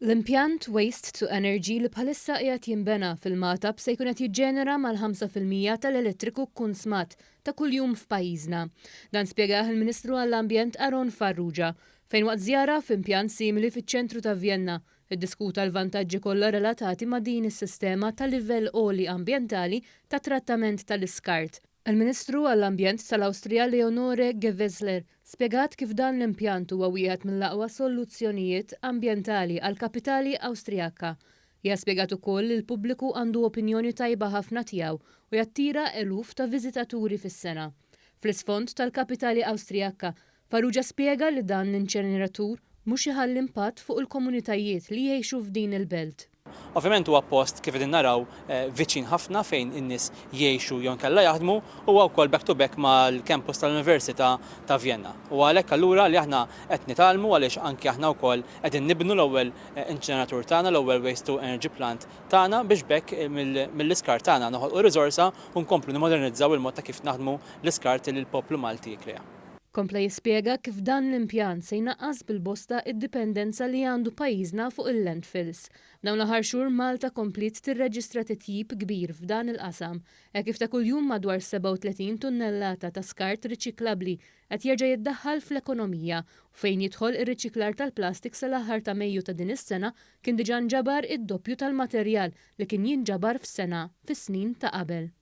L-impjant Waste to Energy li bħalissa qiegħed jinbena fil-Matab se jkun qed jiġġenera mal-5% tal-elettriku kkunsmat ta' kuljum f'pajjiżna. Dan spjegah il-Ministru għall-Ambjent Aron Farrugia fejn waqt żjara f'impjant simili fiċ-ċentru ta' Vienna iddiskuta l-vantaġġi kollha relatati ma' din is-sistema ta' livell għoli ambjentali ta' trattament tal-iskart. Il-Ministru għall-Ambjent tal-Awstrija Leonore Gewessler spjegat kif dan l-impjant huwa wieħed mill-aqwa soluzzjonijiet ambjentali għall-kapitali Awstrijaka. Hija spjegat ukoll li l-pubbliku għandu opinjoni tajba ħafna tiegħu u jattira eluf ta' viżitaturi fis-sena. Fl-isfond tal-kapitali Awstrijaka, Farrugia spjega li dan l-inċeneratur mhux iħalli impatt fuq il-komunitajiet li jgħixu f'din il-belt. Ovvjament huwa post kif qegħdin naraw viċin ħafna fejn in-nies jgħixu jew inkella jaħdmu u wkoll back to back mal-campus tal-Università ta' Vienna. U għalhekk allura li aħna qed nitalmu għaliex anke aħna wkoll qegħdin nibnu l-ewwel inċeneratur tagħna, l-ewwel waste to energy plant tagħna biex bekk mill-iskart tagħna noħolqu riżorsa u nkomplu nimmodernizzaw il-mod ta' kif naħdmu l-iskart li l-poplu Malti jikkrea. Kompla jispjega kif dan l-impjant se jnaqqas bil-bosta id-dipendenza li għandu pajjiżna fuq il-landfills. Dawn l-aħħar xhur Malta komplit tirreġistra titjib kbir f'dan il-qasam, hekk kif ta' kuljum madwar 37 tunnellata ta' skart riċiklabbli qed jerġa' jiddaħħal fl-ekonomija u fejn jidħol ir-riċiklar tal-plastik sal-aħħar ta' Mejju ta' din is-sena kien diġà nġabar id-doppju tal-materjal li kien jinġabar f'sena fis-snin ta' qabel.